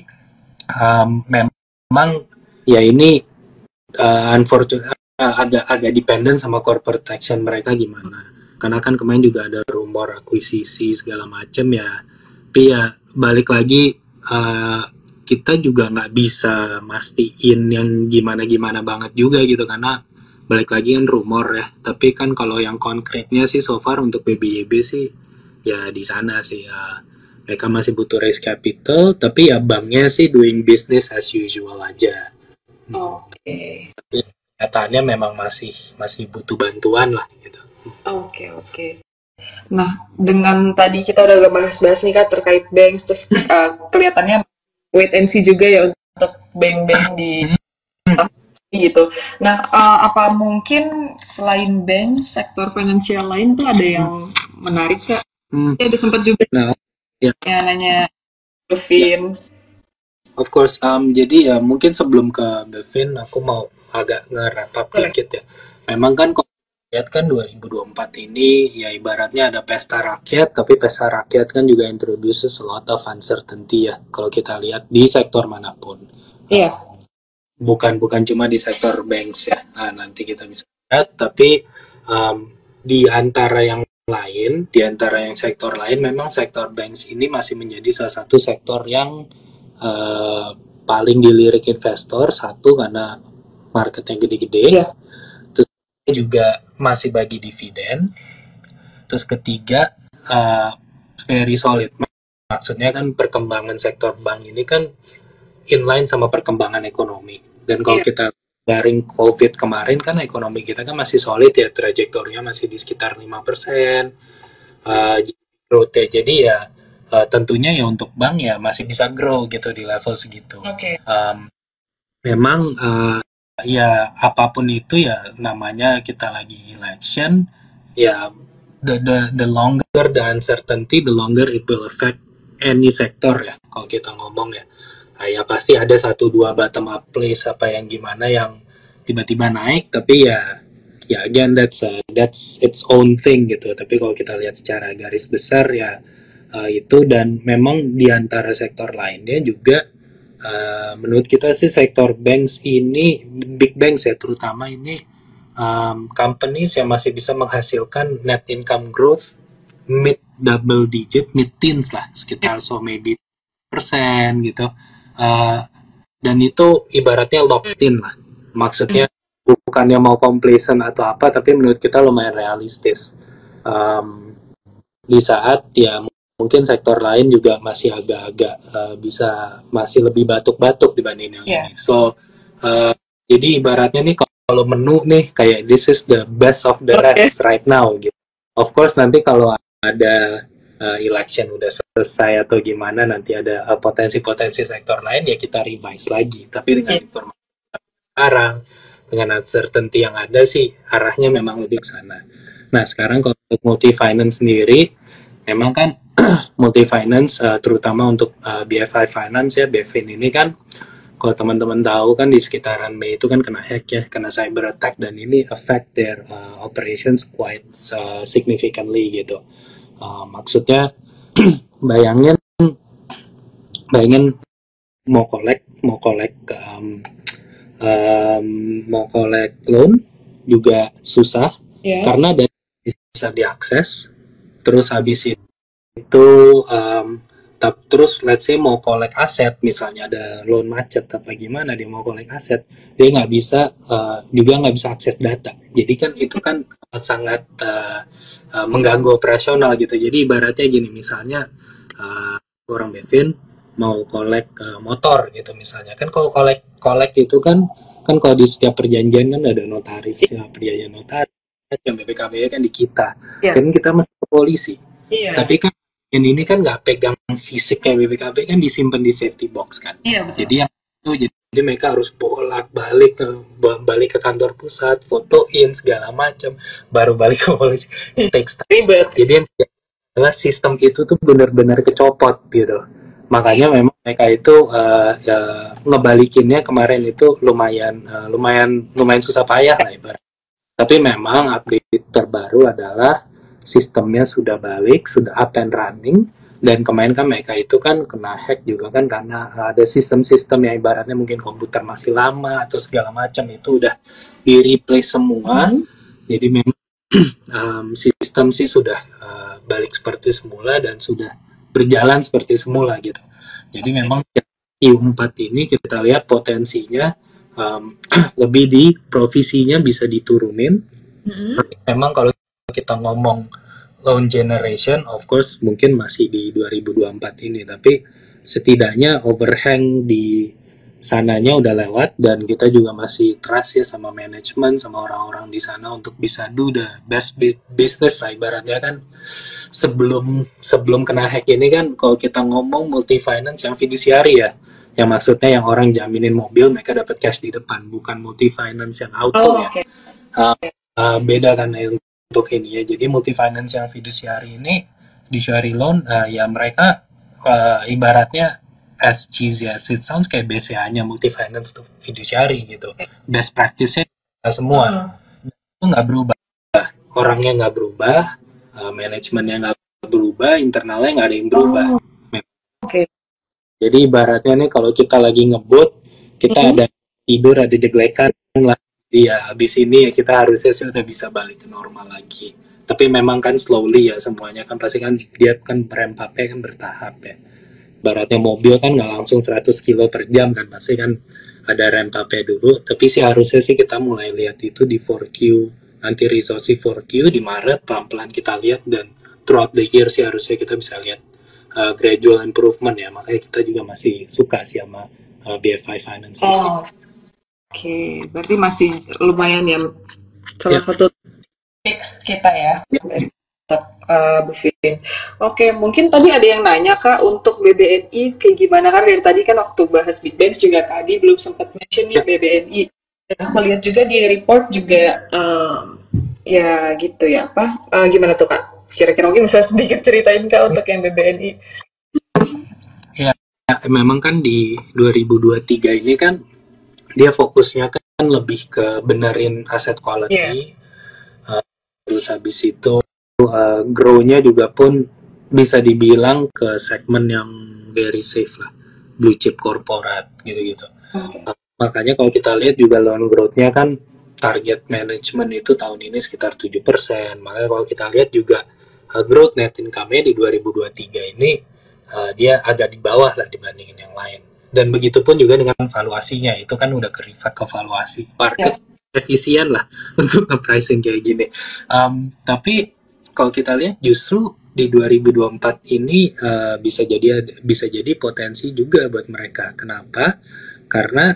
S2: memang ya ini unfortunate agak dependent sama corporate action mereka gimana. Karena kan kemarin juga ada rumor akuisisi segala macam ya. Tapi ya balik lagi kita juga nggak bisa mastiin yang gimana banget juga gitu, karena balik lagi kan rumor ya. Tapi kan kalau yang konkretnya sih so far untuk BBYB sih ya di sana sih mereka masih butuh raise capital, tapi ya banknya sih doing business as usual aja.
S1: Oke.
S2: Kenyataannya memang masih butuh bantuan lah gitu.
S1: Oke. Nah, dengan tadi kita udah bahas-bahas nih Kak terkait banks, terus kelihatannya wait and see juga ya untuk bank-bank di gitu. Nah, apa mungkin selain bank, sektor finansial lain tuh ada yang menarik Kak? Ya, ada sempat juga nanya Bevin.
S2: Of course, jadi ya mungkin sebelum ke Bevin, aku mau agak nge-wrap up dikit ya. Memang kan lihat kan 2024 ini ya ibaratnya ada pesta rakyat, tapi pesta rakyat kan juga introduces a lot of uncertainty ya kalau kita lihat di sektor manapun. Iya. Bukan cuma di sektor banks ya. Nah, nanti kita bisa lihat, tapi di antara yang sektor lain memang sektor banks ini masih menjadi salah satu sektor yang paling dilirik investor. Satu karena marketnya gede-gede. Yeah. Juga masih bagi dividen. Terus ketiga very solid, maksudnya kan perkembangan sektor bank ini kan inline sama perkembangan ekonomi. Dan kalau kita bareng COVID kemarin kan ekonomi kita kan masih solid ya, trajektorinya masih di sekitar 5% growth ya. Jadi ya tentunya ya untuk bank ya masih bisa grow gitu di level segitu. memang ya apapun itu ya namanya kita lagi election ya, the longer the uncertainty, the longer it will affect any sector ya kalau kita ngomong ya. Ya pasti ada satu dua bottom up place apa yang gimana yang tiba-tiba naik, tapi ya again that's its own thing gitu. Tapi kalau kita lihat secara garis besar ya itu, dan memang di antara sektor lainnya juga menurut kita sih sektor banks ini, big banks ya terutama ini, companies yang masih bisa menghasilkan net income growth mid double digit, mid teens lah sekitar, so maybe persen gitu. Uh, dan itu ibaratnya locked in lah. Maksudnya bukannya mau complacent atau apa, tapi menurut kita lumayan realistis. Di saat ya mungkin sektor lain juga masih agak-agak bisa masih lebih batuk-batuk dibanding yang ini. So jadi ibaratnya nih kalau menu nih kayak this is the best of the rest right now gitu. Of course nanti kalau ada election udah selesai atau gimana, nanti ada potensi-potensi sektor lain ya kita revise lagi. Tapi dengan informasi sekarang, dengan uncertainty yang ada sih arahnya memang lebih ke sana. Nah sekarang kalau untuk multi finance sendiri, memang kan multi finance terutama untuk BFI Finance ya, BFIN ini kan kalau teman-teman tahu kan di sekitaran Mei itu kan kena hack ya, kena cyber attack, dan ini affect their operations quite significantly gitu. Maksudnya bayangin bayangin mau collect mau collect loan juga susah karena dari bisa diakses, terus habis itu terus let's say mau collect aset, misalnya ada loan macet apa gimana, dia mau collect aset, dia nggak bisa juga nggak bisa akses data. Jadi kan itu kan sangat mengganggu operasional gitu. Jadi ibaratnya gini, misalnya orang Bevin mau collect motor gitu misalnya, kan kalau collect itu kan kalau di setiap perjanjian kan ada notaris ya, perjanjian notaris yang BPKB kan di kita, kan kita mesti ke polisi. Tapi kan ini kan nggak pegang fisiknya BPKB, kan disimpan di safety box kan. Jadi yang itu jadi mereka harus balik ke kantor pusat, fotoin segala macam, baru balik ke polisi. Takes time. Jadi yang adalah sistem itu tuh benar-benar kecopot gitu. Makanya memang mereka itu ngebalikinnya kemarin itu lumayan susah payah lah ibarat. Tapi memang update terbaru adalah sistemnya sudah balik, sudah up and running, dan kemarin kan mereka itu kan kena hack juga kan karena ada sistem-sistem yang ibaratnya mungkin komputer masih lama atau segala macam itu udah di replace semua. Jadi memang sistem sih sudah balik seperti semula dan sudah berjalan seperti semula gitu. Jadi memang Q4 ini kita lihat potensinya lebih di provisinya bisa diturunin. Memang kalau kita ngomong loan generation, of course mungkin masih di 2024 ini, tapi setidaknya overhang di sananya udah lewat, dan kita juga masih trust ya sama manajemen, sama orang-orang di sana untuk bisa do the best business lah ibaratnya kan. Sebelum kena hack ini kan kalau kita ngomong multi finance yang fiduciary ya, yang maksudnya yang orang jaminin mobil mereka dapat cash di depan, bukan multi finance yang auto ya. Beda kan untuk ini ya. Jadi multi finance yang fiduciary ini, fiduciary loan ya mereka ibaratnya as cheesy as it sounds kayak BCA-nya multi finance tuh fiduciary gitu. Best practice-nya semua itu nggak berubah, orangnya nggak berubah, manajemennya nggak berubah, internalnya nggak ada yang berubah. Jadi ibaratnya nih kalau kita lagi ngebut, kita ada tidur, ada jeglekan lah. Iya, habis ini ya kita harusnya sih udah bisa balik ke normal lagi. Tapi memang kan slowly ya semuanya kan, pasti kan dia kan ramp up-nya kan bertahap ya. Baratnya mobil kan nggak langsung 100 kilo per jam kan, pasti kan ada ramp up-nya dulu. Tapi sih harusnya sih kita mulai lihat itu di 4Q, nanti resolusi 4Q di Maret pelan-pelan kita lihat, dan throughout the year sih harusnya kita bisa lihat gradual improvement ya. Makanya kita juga masih suka sih sama BFI Finance.
S1: Oke, berarti masih lumayan ya, salah satu fix kita ya. Bu Vin. Oke, mungkin tadi ada yang nanya Kak untuk BBNI kayak gimana, kan dari tadi kan waktu bahas Big Banks juga Kak Adi belum sempat mention nih
S2: Ya,
S1: BBNI. Dan aku lihat juga di report juga ya gitu ya apa gimana tuh Kak? Kira-kira mungkin bisa sedikit ceritain Kak untuk yang BBNI.
S2: ya, memang kan di 2023 ini kan dia fokusnya kan lebih ke benerin aset
S1: Iya.
S2: quality, terus habis itu grow-nya juga pun bisa dibilang ke segmen yang very safe lah, blue chip corporate gitu-gitu.
S1: Oke.
S2: Makanya kalau kita lihat juga loan growth-nya kan target management itu tahun ini sekitar 7%. Makanya kalau kita lihat juga growth net income-nya di 2023 ini dia agak di bawah lah dibandingin yang lain. Dan begitu pun juga dengan valuasinya, itu kan udah ke-reflect ke valuasi. Market
S1: Ya.
S2: efisien lah untuk nge-pricing kayak gini. Tapi kalau kita lihat justru di 2024 ini bisa jadi potensi juga buat mereka. Kenapa? Karena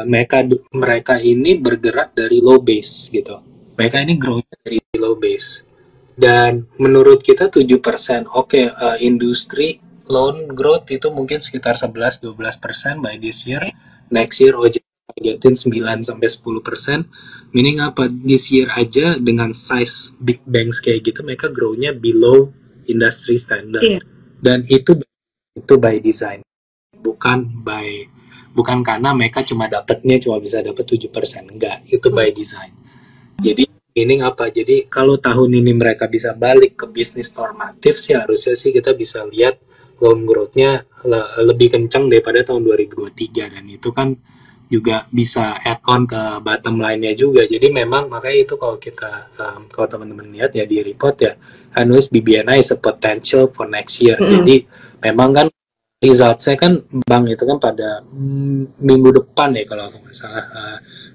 S2: mereka ini bergerak dari low base gitu. Mereka ini growth dari low base. Dan menurut kita 7%, oke, industri loan growth itu mungkin sekitar 11-12% by this year. Next year OJK targetin 9 sampai 10%. Meaning apa? This year aja dengan size big banks kayak gitu mereka grow-nya below industry standard.
S1: Iya.
S2: Dan itu by design. Bukan karena mereka cuma bisa dapat 7%. Enggak, itu by design. Jadi ini apa? Jadi kalau tahun ini mereka bisa balik ke bisnis normatif sih harusnya sih kita bisa lihat loan growth-nya lebih kencang daripada tahun 2023 dan itu kan juga bisa add on ke bottom line-nya juga. Jadi memang makanya itu kalau kita kalau teman-teman lihat ya di report ya Anus BBNI is a potential for next year. Jadi memang kan results-nya kan bank itu kan pada minggu depan ya kalau aku nggak salah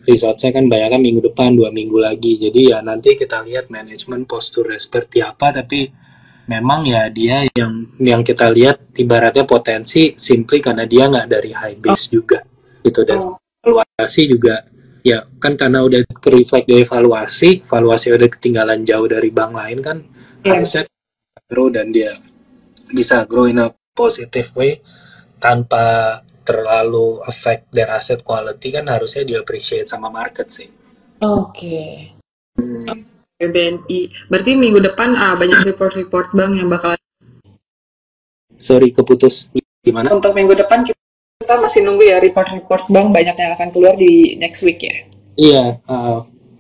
S2: results-nya kan banyak kan minggu depan 2 minggu lagi jadi ya nanti kita lihat manajemen posturnya seperti apa tapi memang ya dia yang kita lihat ibaratnya potensi simply karena dia nggak dari high base juga gitu dan valuasi juga ya kan karena udah reflect dari valuasi udah ketinggalan jauh dari bank lain kan harusnya grow dan dia bisa grow in a positive way tanpa terlalu affect their asset quality kan harusnya di appreciate sama market sih.
S1: Oke. BBNI. Berarti minggu depan banyak report-report bank yang bakal.
S2: Sorry keputus gimana?
S1: Untuk minggu depan kita masih nunggu ya report-report bank banyak yang akan keluar di next week ya.
S2: Iya,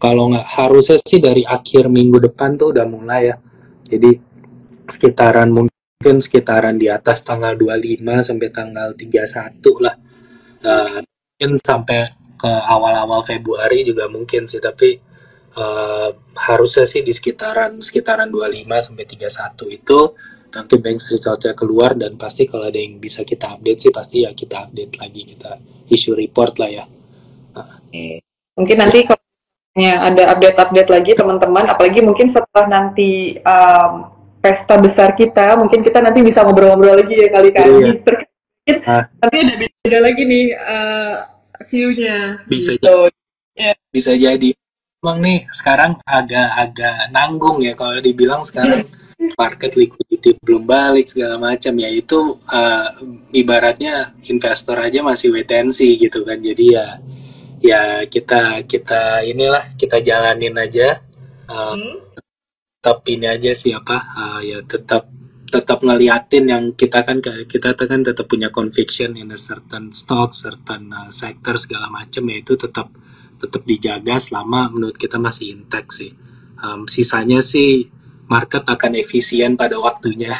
S2: kalau nggak harusnya sih dari akhir minggu depan tuh udah mulai ya. Jadi mungkin sekitaran di atas tanggal 25 sampai tanggal 31 lah. Mungkin sampai ke awal-awal Februari juga mungkin sih, tapi harusnya sih di sekitaran 25 sampai 31 itu nanti bank results-nya keluar dan pasti kalau ada yang bisa kita update sih pasti ya kita update lagi kita issue report lah ya.
S1: Mungkin nanti kalau ada update-update lagi teman-teman, apalagi mungkin setelah nanti pesta besar kita, mungkin kita nanti bisa ngobrol-ngobrol lagi ya kali-kali. Nanti ada beda lagi nih view-nya.
S2: Bisa
S1: gitu.
S2: bisa jadi. Emang nih sekarang agak nanggung ya kalau dibilang sekarang market liquidity belum balik segala macam ya itu ibaratnya investor aja masih wait and see gitu kan jadi ya kita inilah kita jalanin aja tetap ini aja sih ya tetap ngeliatin yang kita kan tetap punya conviction in a certain stock, certain sector segala macam ya itu tetap dijaga selama menurut kita masih intact sih. Sisanya sih market akan efisien pada waktunya.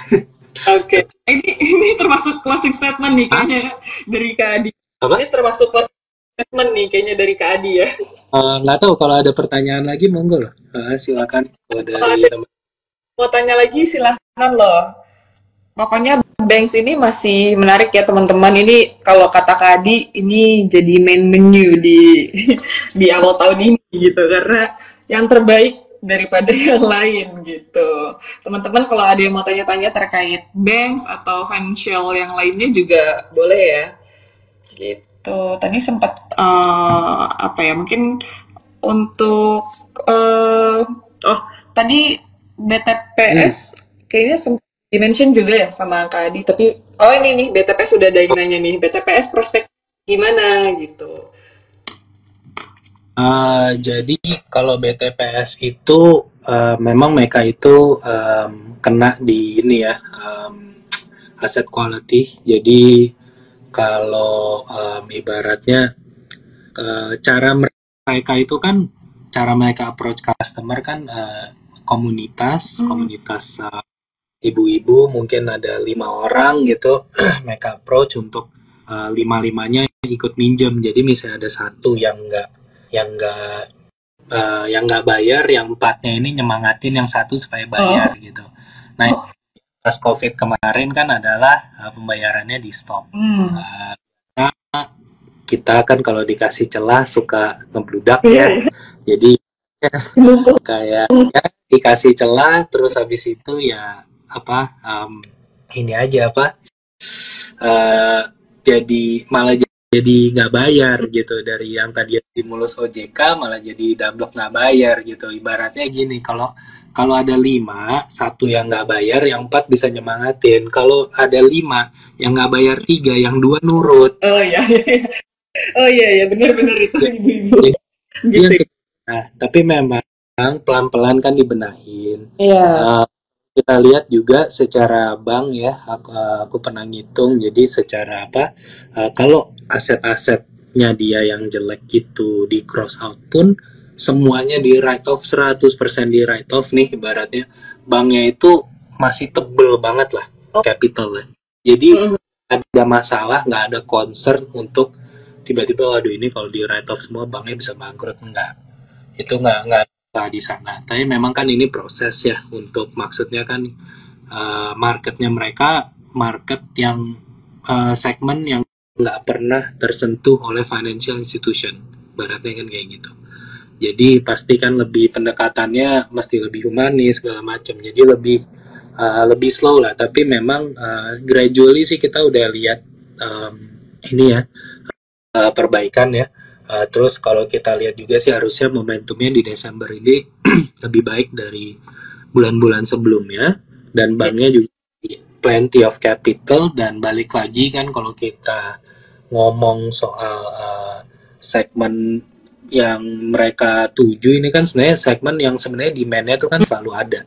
S1: Oke. Ini termasuk closing statement nih kayaknya dari Kak Adi.
S2: Apa?
S1: Ini termasuk closing statement nih kayaknya dari Kak Adi ya.
S2: Nggak tahu kalau ada pertanyaan lagi monggo loh. Silakan kalau dari teman.
S1: Mau tanya lagi silahkan loh. Pokoknya Banks ini masih menarik ya teman-teman. Ini kalau kata Kak Adi ini jadi main menu di di awal tahun ini gitu karena yang terbaik daripada yang lain gitu. Teman-teman kalau ada yang mau tanya-tanya terkait Banks atau financial yang lainnya juga boleh ya. Gitu. Tadi sempat apa ya? Mungkin untuk tadi BTPS kayaknya sempat dimention juga ya sama Kak Adi, tapi oh ini nih BTPS sudah ada yang nanya nih, BTPS prospek gimana gitu.
S2: Jadi kalau BTPS itu memang mereka itu kena di ini ya, asset quality. Jadi kalau ibaratnya cara mereka itu kan, cara mereka approach customer kan komunitas ibu-ibu mungkin ada 5 orang gitu. Mereka approach untuk lima-limanya ikut minjem. Jadi misalnya ada satu yang nggak yang nggak bayar, yang 4-nya ini nyemangatin yang satu supaya bayar gitu. Nah, pas COVID kemarin kan adalah pembayarannya di stop. Nah, kita kan kalau dikasih celah suka ngebludak ya. Jadi kayak ya, dikasih celah terus habis itu ya apa ini aja apa jadi malah jadi nggak bayar gitu, dari yang tadi stimulus OJK malah jadi double nggak bayar gitu. Ibaratnya gini, kalau kalau ada 5, satu yang nggak bayar, yang 4 bisa nyemangatin. Kalau ada 5, yang nggak bayar 3, yang 2 nurut.
S1: Oh iya, oh iya ya, benar-benar itu ibu-ibu.
S2: Gitu. Nah, tapi memang pelan-pelan kan dibenahin.
S1: Iya.
S2: Kita lihat juga secara bank ya, aku pernah ngitung, jadi secara apa, kalau aset-asetnya dia yang jelek itu di cross out pun semuanya di write off, 100% di write off nih ibaratnya. Banknya itu masih tebel banget lah capital ya. Jadi ada masalah, nggak ada concern untuk tiba-tiba waduh ini kalau di write off semua banknya bisa bangkrut. Enggak, itu nggak di sana. Tapi memang kan ini proses ya, untuk maksudnya kan marketnya mereka market yang segmen yang nggak pernah tersentuh oleh financial institution, baratnya kan kayak gitu. Jadi pasti kan lebih pendekatannya mesti lebih humanis segala macam. Jadi lebih slow lah. Tapi memang gradually sih kita udah lihat ini ya, perbaikan ya. Terus kalau kita lihat juga sih harusnya momentumnya di Desember ini lebih baik dari bulan-bulan sebelumnya, dan banknya juga plenty of capital. Dan balik lagi kan kalau kita ngomong soal segmen yang mereka tuju ini kan sebenarnya segmen yang sebenarnya demand-nya itu kan selalu ada.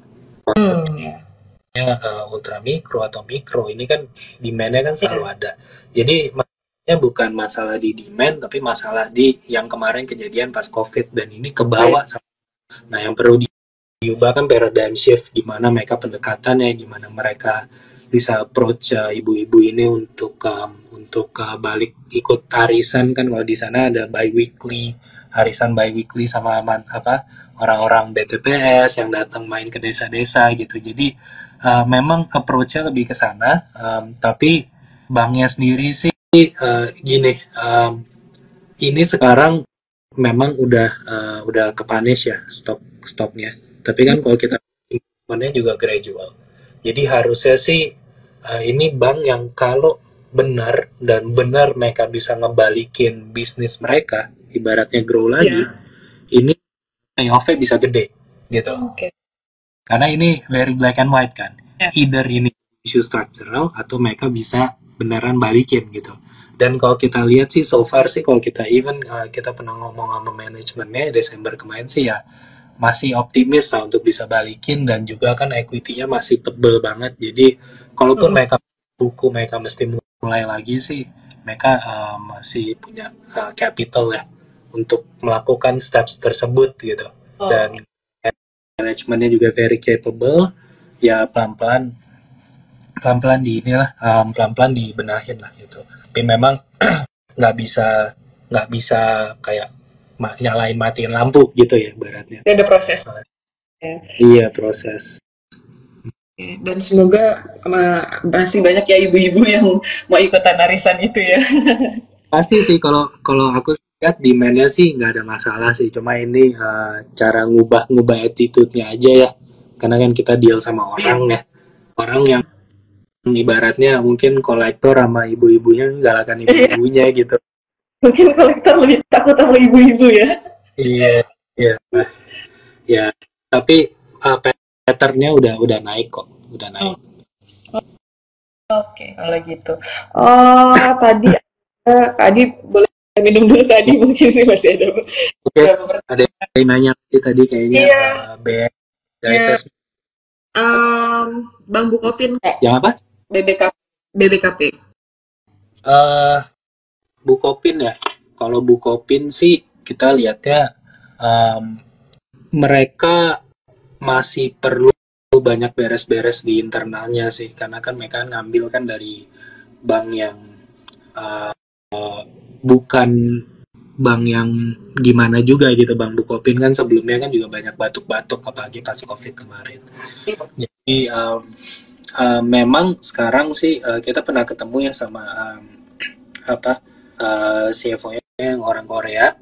S2: Ultra mikro atau mikro ini kan demand-nya kan selalu ada. Jadi bukan masalah di demand, tapi masalah di yang kemarin kejadian pas COVID, dan ini kebawa. Nah, yang perlu diubah kan paradigm shift, gimana mereka pendekatannya, gimana mereka bisa approach ibu-ibu ini untuk balik ikut arisan kan. Kalau di sana ada bi-weekly, arisan bi-weekly sama orang-orang BTPS yang datang main ke desa-desa gitu. Jadi memang approach-nya lebih ke sana, tapi banknya sendiri sih gini, ini sekarang memang udah kepanis ya stoknya. Tapi kan kalau kita implementnya juga gradual. Jadi harusnya sih ini bank yang kalau benar dan benar mereka bisa ngebalikin bisnis mereka, ibaratnya grow lagi, ini payoff-nya bisa gede gitu. Karena ini very black and white kan. Either ini isu structural atau mereka bisa beneran balikin gitu. Dan kalau kita lihat sih so far sih, kalau kita kita pernah ngomong sama manajemennya Desember kemarin sih ya, masih optimis lah untuk bisa balikin. Dan juga kan equity-nya masih tebel banget. Jadi kalaupun mereka mesti mulai lagi sih, mereka masih punya capital ya untuk melakukan steps tersebut gitu. Dan manajemennya juga very capable ya. Pelan-pelan dibenahin lah gitu. Tapi memang nggak bisa kayak nyalain matiin lampu gitu ya baratnya.
S1: Ada proses.
S2: Iya, proses.
S1: Dan semoga masih banyak ya ibu-ibu yang mau ikutan arisan itu ya.
S2: Pasti sih, kalau aku lihat demand-nya sih nggak ada masalah sih. Cuma ini cara ngubah attitude-nya aja ya. Karena kan kita deal sama orang ya. Orang yang ibaratnya mungkin kolektor sama ibu-ibunya galakan ibu-ibunya gitu.
S1: Mungkin kolektor lebih takut sama ibu-ibu ya.
S2: Iya. Ya. Tapi patternnya udah naik kok, udah naik.
S1: Oke, kalau gitu. Oh, tadi Adi boleh minum dulu tadi mungkin ini masih ada
S2: Oke,
S1: beberapa
S2: ada yang nanya tadi kayaknya
S1: Iya,
S2: BN
S1: ya,
S2: Divest
S1: Bang Bukopin Kak,
S2: yang apa?
S1: BBK, BBKP.
S2: eh Bukopin ya. Kalau Bukopin sih kita lihatnya em, mereka masih perlu banyak beres-beres di internalnya sih, karena kan mereka ngambil kan dari bank yang eh, bukan bank yang gimana juga gitu. Bank Bukopin kan sebelumnya kan juga banyak batuk-batuk apalagi pas COVID kemarin. Jadi memang sekarang sih kita pernah ketemu ya sama apa CFO-nya yang orang Korea.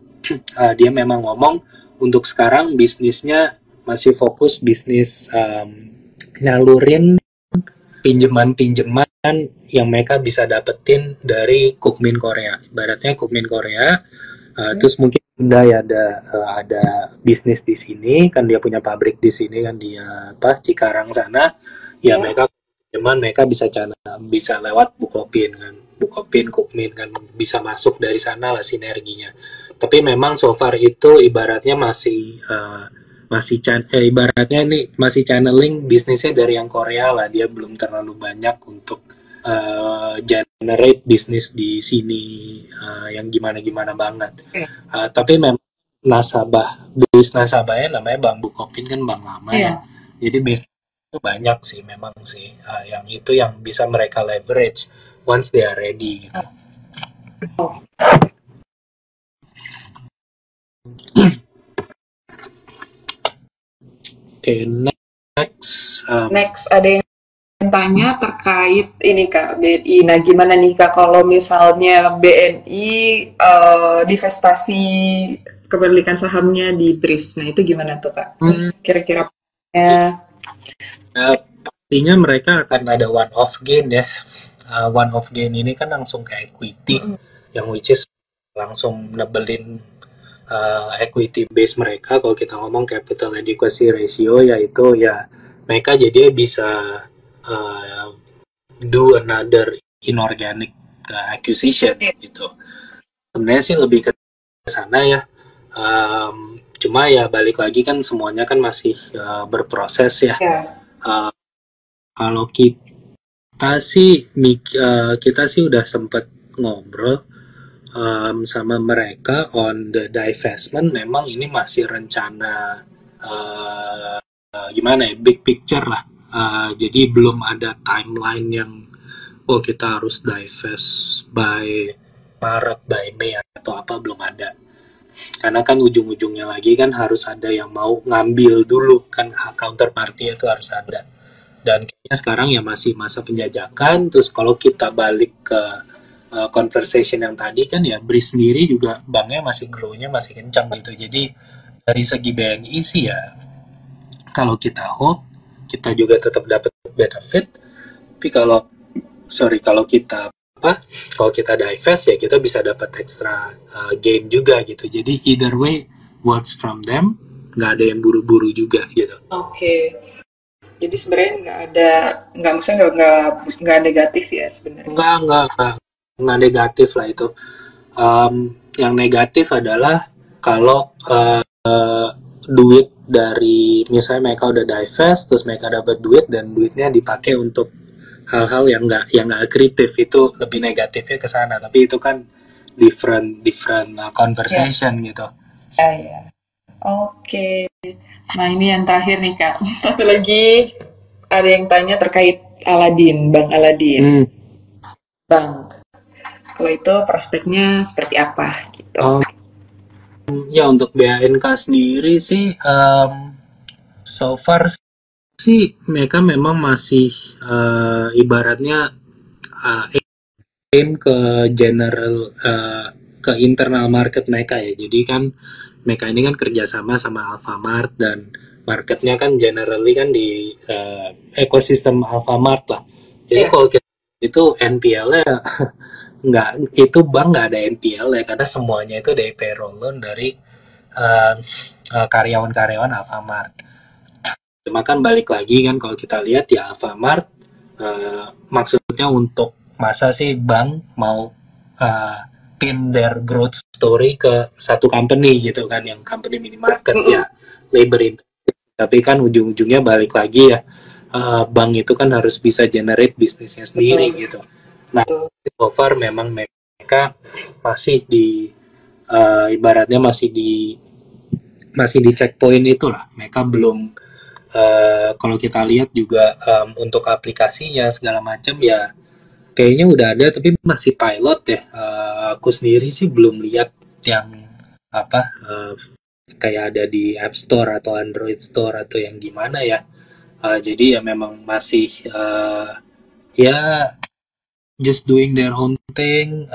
S2: Dia memang ngomong untuk sekarang bisnisnya masih fokus bisnis nyalurin pinjaman-pinjaman yang mereka bisa dapetin dari Kukmin Korea. Ibaratnya Kukmin Korea, terus mungkin Bunda ya ada bisnis di sini, kan dia punya pabrik di sini kan dia Cikarang sana, ya mereka pinjaman mereka bisa lewat Bukopin kan, Bukopin Kukmin kan bisa masuk dari sana lah sinerginya. Tapi memang so far itu ibaratnya ibaratnya ini masih channeling bisnisnya dari yang Korea lah, dia belum terlalu banyak untuk generate bisnis di sini yang gimana-gimana banget. Tapi memang nasabahnya namanya Bang Bukopin kan bank lama ya. Jadi bisnis itu banyak sih memang sih yang itu yang bisa mereka leverage once they are ready gitu. Oke,
S1: Next ada yang tanya terkait ini Kak, BNI. Nah, gimana nih Kak kalau misalnya BNI divestasi kepemilikan sahamnya di BRIS. Nah, itu gimana tuh Kak? Kira-kira
S2: pastinya mereka akan ada one off gain ya. One off gain ini kan langsung ke equity, yang which is langsung nebelin equity base mereka. Kalau kita ngomong capital adequacy ratio, yaitu ya mereka jadi bisa do another inorganic acquisition gitu. Sebenarnya sih lebih ke sana ya. Cuma ya balik lagi kan semuanya kan masih berproses ya. Kalau kita sih udah sempat ngobrol sama mereka on the divestment. Memang ini masih rencana gimana ya, big picture lah. Jadi belum ada timeline yang kita harus divest by Maret, by Mei atau apa, belum ada. Karena kan ujung-ujungnya lagi kan harus ada yang mau ngambil dulu kan, counterparty itu harus ada. Dan kayaknya sekarang ya masih masa penjajakan. Terus kalau kita balik ke conversation yang tadi kan ya, BRIS sendiri juga banknya masih grow-nya masih kencang gitu. Jadi dari segi BNI sih ya, kalau kita hold kita juga tetap dapat benefit. Tapi kalau kita kalau kita divest ya kita bisa dapat extra gain juga gitu. Jadi either way works from them, nggak ada yang buru-buru juga gitu.
S1: Oke. Jadi sebenarnya nggak negatif ya sebenarnya.
S2: Nggak negatif lah itu. Yang negatif adalah kalau duit dari misalnya mereka udah divest, terus mereka dapat duit dan duitnya dipakai untuk hal-hal yang nggak akritif, itu lebih negatifnya ke sana. Tapi itu kan different conversation gitu.
S1: Ya. Oke. Nah, ini yang terakhir nih Kak. Satu lagi ada yang tanya terkait Aladin, Bang Aladin. Bang, kalau itu prospeknya seperti apa gitu?
S2: Ya untuk BANK sendiri sih so far sih mereka memang masih ibaratnya aim ke general ke internal market mereka ya. Jadi kan mereka ini kan kerjasama sama Alfamart dan marketnya kan generally kan di ekosistem Alfamart lah. Jadi kalau itu NPL-nya nggak, itu bank nggak ada NPL ya, karena semuanya itu dari payroll loan dari karyawan-karyawan Alfamart. Cuma kan balik lagi kan kalau kita lihat ya Alfamart, maksudnya untuk masa sih bank mau pin their growth story ke satu company gitu kan, yang company minimarket ya labor intensive. Tapi kan ujung-ujungnya balik lagi ya, bank itu kan harus bisa generate bisnisnya sendiri gitu. Nah, so far memang mereka masih di ibaratnya masih di checkpoint itulah. Mereka belum kalau kita lihat juga untuk aplikasinya segala macam ya kayaknya udah ada tapi masih pilot ya. Aku sendiri sih belum lihat yang apa kayak ada di App Store atau Android Store atau yang gimana ya. Jadi ya memang masih ya just doing their own thing.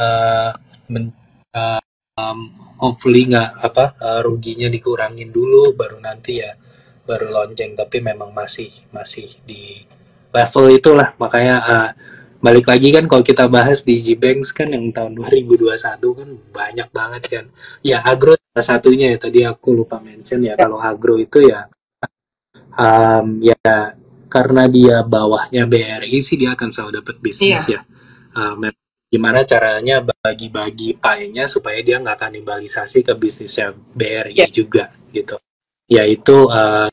S2: Hopefully nggak ruginya dikurangin dulu baru nanti ya baru lonceng, tapi memang masih di level itulah. Makanya balik lagi kan kalau kita bahas di Gbanks kan yang tahun 2021 kan banyak banget kan ya. Agro salah satunya ya, tadi aku lupa mention ya, kalau agro itu ya ya karena dia bawahnya BRI sih dia akan selalu dapat bisnis ya. Gimana caranya bagi-bagi pie-nya supaya dia nggak kanibalisasi ke bisnisnya BRI juga gitu. Ya itu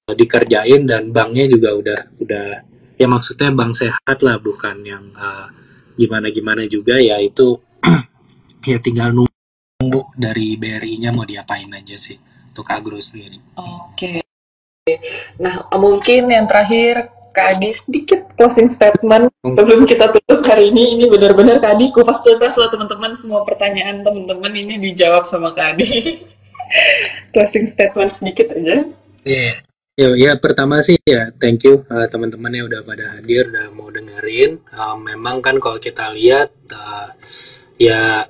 S2: dikerjain dan banknya juga udah ya maksudnya bank sehat lah, bukan yang gimana-gimana juga ya. Itu ya tinggal nunggu dari BRI-nya mau diapain aja sih untuk agro sendiri.
S1: Oke. Nah, mungkin yang terakhir Kak Adi sedikit closing statement sebelum kita tutup hari ini. Ini benar-benar Kak Adi kupas tuntas loh teman-teman, semua pertanyaan teman-teman ini dijawab sama Kak Adi. Closing statement sedikit aja.
S2: Ya pertama sih ya thank you teman-teman yang udah pada hadir, udah mau dengerin. Memang kan kalau kita lihat ya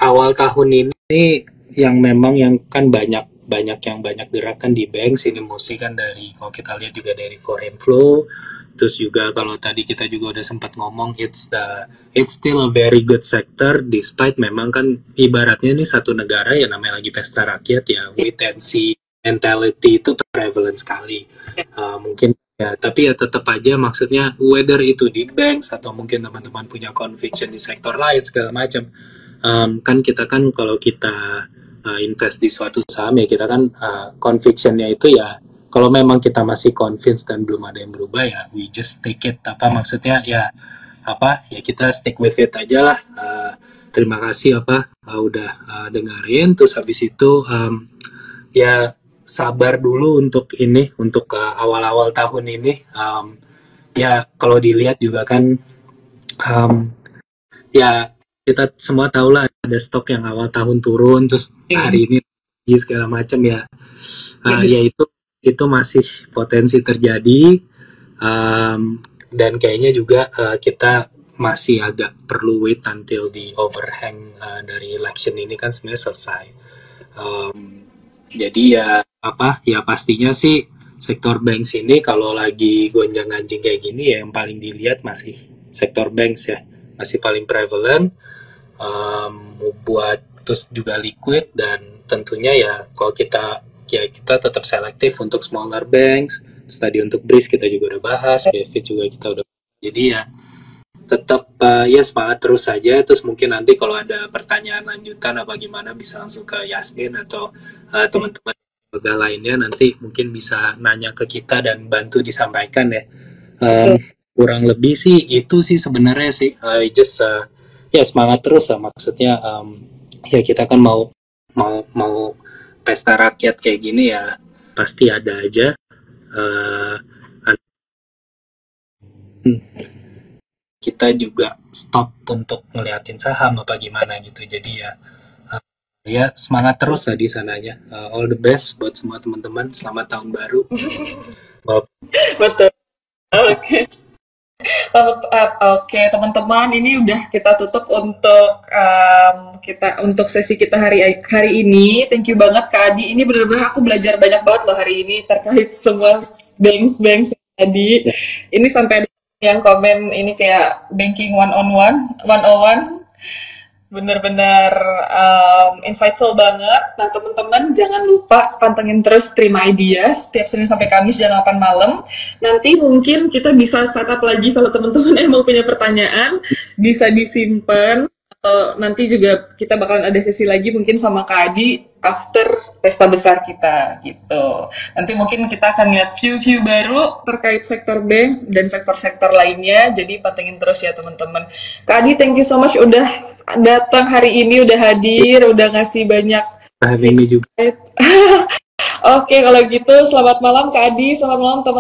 S2: awal tahun ini yang memang yang kan banyak yang gerakan di bank sini, mesti kan dari kalau kita lihat juga dari foreign flow. Terus juga kalau tadi kita juga udah sempat ngomong it's still a very good sector despite memang kan ibaratnya ini satu negara ya namanya lagi pesta rakyat ya, wait and see mentality itu prevalent sekali. Mungkin ya tapi ya tetap aja maksudnya whether itu di bank atau mungkin teman-teman punya conviction di sektor lain segala macam, kan kita kan kalau kita invest di suatu saham ya kita kan convictionnya itu ya kalau memang kita masih convinced dan belum ada yang berubah ya we just take it. Maksudnya ya ya kita stick with it aja lah. Terima kasih udah dengerin. Terus habis itu ya sabar dulu untuk ini, untuk awal-awal tahun ini. Ya kalau dilihat juga kan ya kita semua tahu lah ada stok yang awal tahun turun terus hari ini segala macam ya. Ya itu masih potensi terjadi, dan kayaknya juga kita masih agak perlu wait until the overhang dari election ini kan sebenarnya selesai. Jadi ya ya pastinya sih sektor banks ini kalau lagi gonjang-ganjing kayak gini ya yang paling dilihat masih sektor banks ya, masih paling prevalent. Buat terus juga liquid, dan tentunya ya kalau kita tetap selektif untuk smaller banks. Tadi untuk BRIS kita juga udah bahas, David juga kita udah. Jadi ya tetap ya semangat terus saja. Terus mungkin nanti kalau ada pertanyaan lanjutan apa gimana bisa langsung ke Yasmin atau teman-teman lembaga lainnya, nanti mungkin bisa nanya ke kita dan bantu disampaikan ya. Kurang lebih sih itu sih sebenarnya sih. Just ya semangat terus lah, maksudnya ya kita kan mau pesta rakyat kayak gini ya pasti ada aja kita juga stop untuk ngeliatin saham apa gimana gitu. Jadi ya semangat terus lah di sananya. All the best buat semua teman-teman, selamat tahun baru.
S1: Betul. Oke, teman-teman, ini udah kita tutup untuk sesi kita hari ini. Thank you banget Kak Adi. Ini benar-benar aku belajar banyak banget loh hari ini terkait semua banks tadi. Ini sampai ada yang komen ini kayak banking 101. Benar-benar insightful banget. Nah teman-teman jangan lupa pantengin terus Terima Ideas setiap Senin sampai Kamis jam 8 malam. Nanti mungkin kita bisa setup lagi kalau teman-teman emang punya pertanyaan, bisa disimpan atau nanti juga kita bakalan ada sesi lagi mungkin sama Kak Adi after pesta besar kita gitu. Nanti mungkin kita akan lihat view-view baru terkait sektor bank dan sektor-sektor lainnya. Jadi pantengin terus ya teman-teman. Kak Adi, thank you so much udah datang hari ini, udah hadir, udah ngasih banyak.
S2: Hari ini juga.
S1: Oke, kalau gitu selamat malam Kak Adi, selamat malam teman.